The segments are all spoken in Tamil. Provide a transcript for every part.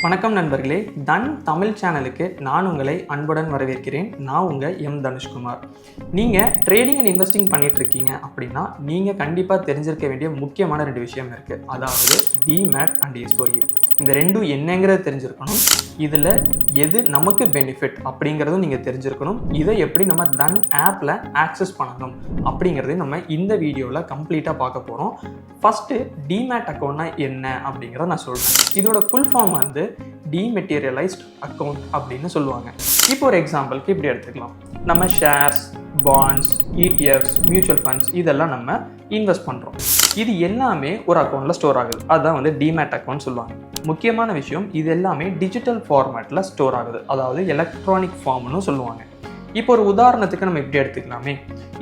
வணக்கம் நண்பர்களே, தன் தமிழ் சேனலுக்கு நான் உங்களை அன்புடன் வரவேற்கிறேன். நான் உங்கள் தனுஷ்குமார். நீங்கள் ட்ரேடிங் அண்ட் இன்வெஸ்டிங் பண்ணிட்டு இருக்கீங்க அப்படின்னா நீங்கள் கண்டிப்பாக தெரிஞ்சிருக்க வேண்டிய முக்கியமான 2 விஷயம் இருக்குது. அதாவது டிமேட் அண்ட் எஸ்ஓஏ. இந்த ரெண்டும் என்னங்கிறத தெரிஞ்சிருக்கணும். இதில் எது நமக்கு பெனிஃபிட் அப்படிங்கிறதும் நீங்கள் தெரிஞ்சிருக்கணும். இதை எப்படி நம்ம தன் ஆப்பில் ஆக்சஸ் பண்ணணும் அப்படிங்கிறது நம்ம இந்த வீடியோவில் கம்ப்ளீட்டாக பார்க்க போகிறோம். ஃபஸ்ட்டு டிமேட் அக்கௌண்ட்னா என்ன அப்படிங்கிறத நான் சொல்கிறேன். இதோட ஃபுல் ஃபார்ம் வந்து டிமெட்டீரியலைஸ்ட் அக்கௌண்ட் அப்படின்னு சொல்லுவாங்க. இப்போ ஒரு எக்ஸாம்பிளுக்கு இப்படி எடுத்துக்கலாம். நம்ம shares, bonds, ETFs, mutual funds இதெல்லாம் நம்ம இன்வெஸ்ட் பண்ணுறோம். இது எல்லாமே ஒரு அக்கௌண்ட்டில் ஸ்டோர் ஆகுது. அதுதான் வந்து டிமேட் அக்கௌண்ட் சொல்லுவாங்க. முக்கியமான விஷயம், இது எல்லாமே டிஜிட்டல் ஃபார்மேட்டில் ஸ்டோர் ஆகுது. அதாவது எலக்ட்ரானிக் ஃபார்ம்னு சொல்லுவாங்க. இப்போ ஒரு உதாரணத்துக்கு நம்ம இப்படி எடுத்துக்கலாமே.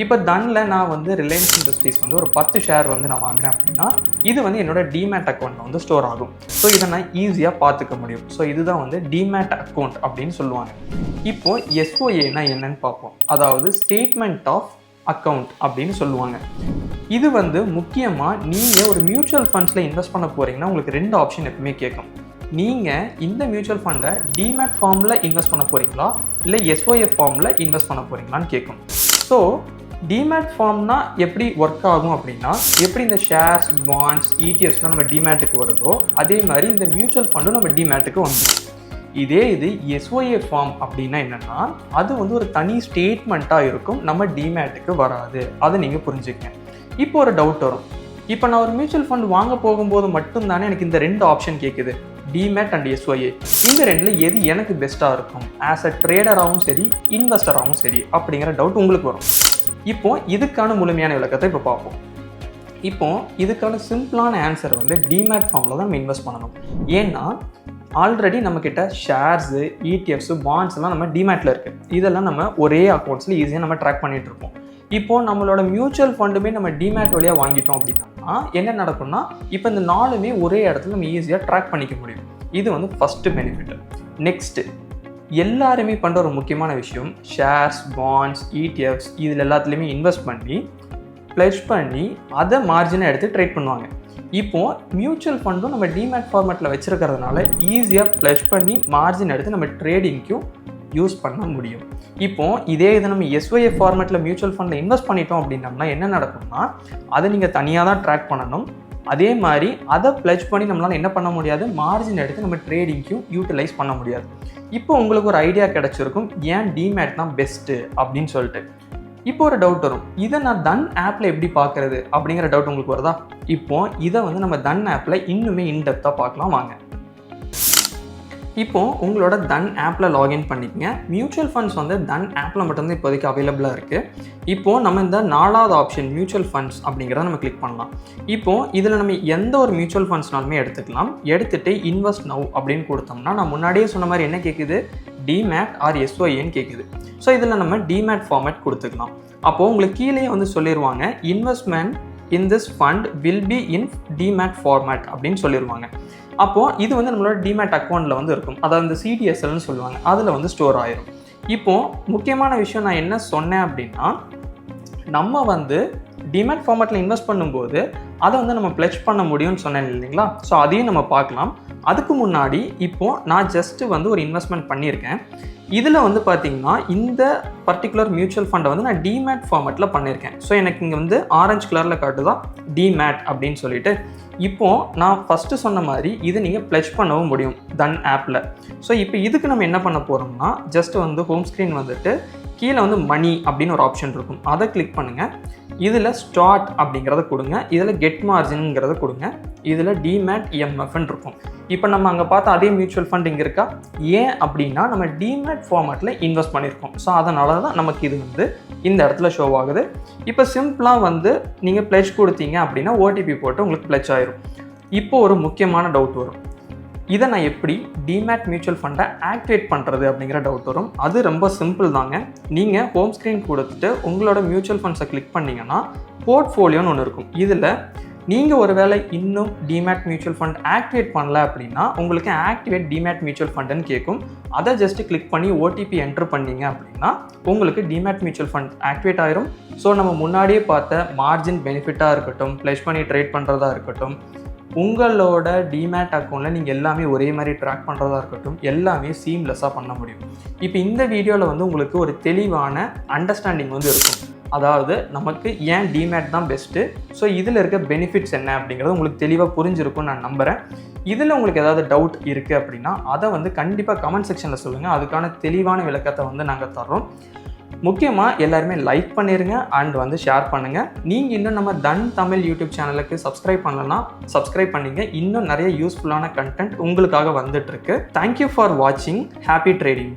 இப்போ தனில் நான் வந்து ரிலையன்ஸ் இண்டஸ்ட்ரீஸ் வந்து ஒரு 10 ஷேர் வந்து நான் வாங்குறேன் அப்படின்னா இது வந்து என்னோட டிமேட் அக்கௌண்ட்டில் வந்து ஸ்டோர் ஆகும். ஸோ இதை நான் ஈஸியாக பார்த்துக்க முடியும். ஸோ இதுதான் வந்து டிமேட் அக்கௌண்ட் அப்படின்னு சொல்லுவாங்க. இப்போது எஸ்ஓஏனா என்னன்னு பார்ப்போம். அதாவது ஸ்டேட்மெண்ட் ஆஃப் அக்கௌண்ட் அப்படின்னு சொல்லுவாங்க. இது வந்து முக்கியமாக நீங்கள் ஒரு மியூச்சுவல் ஃபண்ட்ஸில் இன்வெஸ்ட் பண்ண போகிறீங்கன்னா உங்களுக்கு 2 ஆப்ஷன் எப்பவுமே கேட்கும். நீங்கள் இந்த மியூச்சுவல் ஃபண்டை டிமேட் ஃபார்மில் இன்வெஸ்ட் பண்ண போகிறீங்களா இல்லை எஸ்ஓஎஃப் ஃபார்மில் இன்வெஸ்ட் பண்ண போகிறீங்களான்னு கேட்கும். ஸோ டிமேட் ஃபார்ம்னா எப்படி ஒர்க் ஆகும் அப்படின்னா, எப்படி இந்த ஷேர்ஸ், பாண்ட்ஸ், இடிஎஃப்ஸ்லாம் நம்ம டிமேட்டுக்கு வருதோ அதே மாதிரி இந்த மியூச்சுவல் ஃபண்டும் நம்ம டிமேட்டுக்கு வந்துடும். இது எஸ்ஓஏ ஃபார்ம் அப்படின்னா என்னென்னா, அது வந்து ஒரு தனி ஸ்டேட்மெண்ட்டாக இருக்கும், நம்ம டிமேட்டுக்கு வராது. அதை நீங்கள் புரிஞ்சுக்கங்க. இப்போ ஒரு டவுட் வரும். இப்போ நான் ஒரு மியூச்சுவல் ஃபண்ட் வாங்க போகும்போது மட்டும்தானே எனக்கு இந்த 2 ஆப்ஷன் கேட்குது, டிமேட் அண்ட் எஸ்ஓஏ. இந்த 2ல் எது எனக்கு பெஸ்ட்டாக இருக்கும் ஆஸ் அ ட்ரேடராகவும் சரி இன்வெஸ்டராகவும் சரி அப்படிங்கிற டவுட் உங்களுக்கு வரும். இப்போ இதுக்கான முழுமையான விளக்கத்தை இப்போ பார்ப்போம். இப்போ இதுக்கான சிம்பிளான ஆன்சர் வந்து டிமேட் ஃபார்மில் தான் நம்ம இன்வெஸ்ட் பண்ணணும். ஏன்னா ஆல்ரெடி நம்மக்கிட்ட ஷேர்ஸு, இடிஎஃப்ஸு, பாண்ட்ஸ்லாம் நம்ம டிமேட்டில் இருக்குது. இதெல்லாம் நம்ம ஒரே அக்கௌண்ட்ஸில் ஈஸியாக நம்ம ட்ராக் பண்ணிகிட்டு இருப்போம். இப்போது நம்மளோட மியூச்சுவல் ஃபண்டுமே நம்ம டிமேட் வழியாக வாங்கிட்டோம் அப்படின்னா என்ன நடக்கும்னா, இப்போ இந்த 4மே ஒரே இடத்துல நம்ம ஈஸியாக ட்ராக் பண்ணிக்க முடியும். இது வந்து ஃபஸ்ட்டு பெனிஃபிட். நெக்ஸ்ட்டு, எல்லாருமே பண்ணுற ஒரு முக்கியமான விஷயம், ஷேர்ஸ், பாண்ட்ஸ், இடிஎஃப்ஸ் இதில் எல்லாத்துலேயுமே இன்வெஸ்ட் பண்ணி ப்ளெட்ஜ் பண்ணி அதை மார்ஜினை எடுத்து ட்ரேட் பண்ணுவாங்க. இப்போது மியூச்சுவல் ஃபண்டும் நம்ம டிமேட் ஃபார்மேட்டில் வச்சுருக்கிறதுனால ஈஸியாக ப்ளெட்ஜ் பண்ணி மார்ஜின் எடுத்து நம்ம ட்ரேடிங்க்கும் யூஸ் பண்ண முடியும். இப்போது இதே இதை நம்ம எஸ்ஓஏ ஃபார்மேட்டில் மியூச்சுவல் ஃபண்டில் இன்வெஸ்ட் பண்ணிட்டோம் அப்படின்னம்னா என்ன நடக்கும்னா, அதை நீங்கள் தனியாக தான் ட்ராக் பண்ணணும். அதே மாதிரி அதை ப்ளெட்ஜ் பண்ணி நம்மளால் என்ன பண்ண முடியாது, மார்ஜின் எடுத்து நம்ம ட்ரேடிங்க்கும் யூட்டிலைஸ் பண்ண முடியாது. இப்போ உங்களுக்கு ஒரு ஐடியா கிடச்சிருக்கும், ஏன் டிமேட் தான் பெஸ்ட்டு அப்படின்னு சொல்லிட்டு. இப்போ ஒரு டவுட் வரும், இதை நான் தன் ஆப்பில் எப்படி பார்க்குறது அப்படிங்கிற டவுட் உங்களுக்கு வருதா? இப்போது இதை வந்து நம்ம தன் ஆப்பில் இன்னுமே இன்டெப்த்தாக பார்க்கலாம் வாங்க. இப்போது உங்களோட தன் ஆப்பில் லாகின் பண்ணிக்கங்க. மியூச்சுவல் ஃபண்ட்ஸ் வந்து தன் ஆப்பில் மட்டும்தான் இப்போதைக்கு அவைலபிளாக இருக்குது. இப்போது நம்ம இந்த 4வது ஆப்ஷன் மியூச்சுவல் ஃபண்ட்ஸ் அப்படிங்கிறத நம்ம கிளிக் பண்ணலாம். இப்போது இதில் நம்ம எந்த ஒரு மியூச்சுவல் ஃபண்ட்ஸ்னாலுமே எடுத்துக்கலாம். எடுத்துகிட்டு இன்வெஸ்ட் நவ் அப்படின்னு கொடுத்தோம்னா நான் முன்னாடியே சொன்ன மாதிரி என்ன கேட்குது, டிமேட் ஆர் எஸ்ஓஏன்னு கேட்குது. ஸோ இதில் நம்ம டிமேட் ஃபார்மேட் கொடுத்துக்கலாம். அப்போது உங்களுக்கு கீழே வந்து சொல்லிடுவாங்க, investment in this fund will be in demat format அப்படின்னு சொல்லிடுவாங்க. அப்போது இது வந்து நம்மளோட டிமேட் அக்கௌண்ட்டில் வந்து இருக்கும். அதாவது இந்த சிடிஎஸ்எல்னு சொல்லுவாங்க, அதில் வந்து ஸ்டோர் ஆயிரும். இப்போது முக்கியமான விஷயம் நான் என்ன சொன்னேன் அப்படின்னா, நம்ம வந்து டிமேட் ஃபார்மேட்டில் இன்வெஸ்ட் பண்ணும்போது அதை வந்து நம்ம ப்ளெட்ஜ் பண்ண முடியும்னு சொன்னேன் இல்லைங்களா? ஸோ அதையும் நம்ம பார்க்கலாம். அதுக்கு முன்னாடி இப்போது நான் ஜஸ்ட்டு வந்து ஒரு இன்வெஸ்ட்மெண்ட் பண்ணியிருக்கேன். இதில் வந்து பார்த்திங்கன்னா இந்த பர்டிகுலர் மியூச்சுவல் ஃபண்டை வந்து நான் டிமேட் ஃபார்மேட்டில் பண்ணியிருக்கேன். ஸோ எனக்கு இங்கே வந்து ஆரஞ்சு கலரில் காட்டுதான் டிமேட் அப்படின்னு சொல்லிட்டு. இப்போது நான் ஃபஸ்ட்டு சொன்ன மாதிரி இதை நீங்கள் ப்ளெட்ஜ் பண்ணவும் முடியும் தன் ஆப்பில். ஸோ இப்போ இதுக்கு நம்ம என்ன பண்ண போகிறோம்னா, ஜஸ்ட்டு வந்து ஹோம் ஸ்க்ரீன் வந்துட்டு கீழே வந்து மணி அப்படின்னு ஒரு ஆப்ஷன் இருக்கும், அதை கிளிக் பண்ணுங்கள். இதில் ஸ்டார்ட் அப்படிங்கிறத கொடுங்க. இதில் கெட் மார்ஜின்ங்கிறத கொடுங்க. இதில் டிமேட் எம்எஃப்ன்னு இருக்கும். இப்போ நம்ம அங்கே பார்த்த அதே மியூச்சுவல் ஃபண்ட் இங்கே இருக்கா? ஏன் அப்படின்னா நம்ம டிமேட் ஃபார்மேட்டில் இன்வெஸ்ட் பண்ணியிருக்கோம். ஸோ அதனால தான் நமக்கு இது வந்து இந்த இடத்துல ஷோ ஆகுது. இப்போ சிம்பிளாக வந்து நீங்கள் ப்ளெட்ஜ் கொடுத்தீங்க அப்படின்னா ஓடிபி போட்டு உங்களுக்கு ப்ளெட்ஜ் ஆயிரும். இப்போ ஒரு முக்கியமான டவுட் வரும், இதை நான் எப்படி டிமேட் மியூச்சுவல் ஃபண்டை ஆக்டிவேட் பண்ணுறது அப்படிங்கிற டவுட் வரும். அது ரொம்ப சிம்பிள் தாங்க. நீங்கள் ஹோம் ஸ்க்ரீன் கொடுத்துட்டு உங்களோட மியூச்சுவல் ஃபண்ட்ஸை கிளிக் பண்ணிங்கன்னா போர்ட்ஃபோலியோன்னு ஒன்று இருக்கும். இதில் நீங்கள் ஒரு வேளை இன்னும் டிமேட் மியூச்சுவல் ஃபண்ட் ஆக்டிவேட் பண்ணல அப்படின்னா உங்களுக்கு ஆக்டிவேட் டிமேட் மியூச்சுவல் ஃபண்டுன்னு கேட்கும். அதை ஜஸ்ட்டு கிளிக் பண்ணி ஓடிபி என்ட்ரு பண்ணிங்க அப்படின்னா உங்களுக்கு டிமேட் மியூச்சுவல் ஃபண்ட் ஆக்டிவேட் ஆயிரும். ஸோ நம்ம முன்னாடியே பார்த்த மார்ஜின் பெனிஃபிட்டாக இருக்கட்டும், ப்ளெட்ஜ் பண்ணி ட்ரேட் பண்ணுறதா இருக்கட்டும், உங்களோட டிமேட் அக்கௌண்ட்டில் நீங்கள் எல்லாமே ஒரே மாதிரி ட்ராக் பண்ணுறதா இருக்கட்டும், எல்லாமே சீம்லெஸ்ஸாக பண்ண முடியும். இப்போ இந்த வீடியோவில் வந்து உங்களுக்கு ஒரு தெளிவான அண்டர்ஸ்டாண்டிங் வந்து இருக்கும். அதாவது நமக்கு ஏன் டிமேட் தான் பெஸ்ட்டு, ஸோ இதில் இருக்க பெனிஃபிட்ஸ் என்ன அப்படிங்கிறது உங்களுக்கு தெளிவாக புரிஞ்சிருக்கும்னு நான் நம்புகிறேன். இதில் உங்களுக்கு ஏதாவது டவுட் இருக்குது அப்படின்னா அதை வந்து கண்டிப்பாக கமெண்ட் செக்ஷனில் சொல்லுங்கள். அதுக்கான தெளிவான விளக்கத்தை வந்து நாங்கள் தர்றோம். முக்கியமாக எல்லாருமே லைக் பண்ணிடுங்க அண்ட் வந்து ஷேர் பண்ணுங்கள். நீங்கள் இன்னும் நம்ம தன் தமிழ் யூடியூப் சேனலுக்கு சப்ஸ்கிரைப் பண்ணலன்னா சப்ஸ்கிரைப் பண்ணிங்க. இன்னும் நிறைய யூஸ்ஃபுல்லான கண்டென்ட் உங்களுக்காக வந்துட்டுருக்கு. தேங்க்யூ ஃபார் வாட்சிங். Happy trading.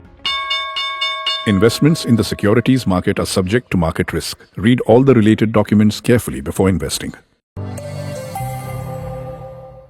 Investments in the securities market are subject to market risk. Read all the related documents carefully before investing.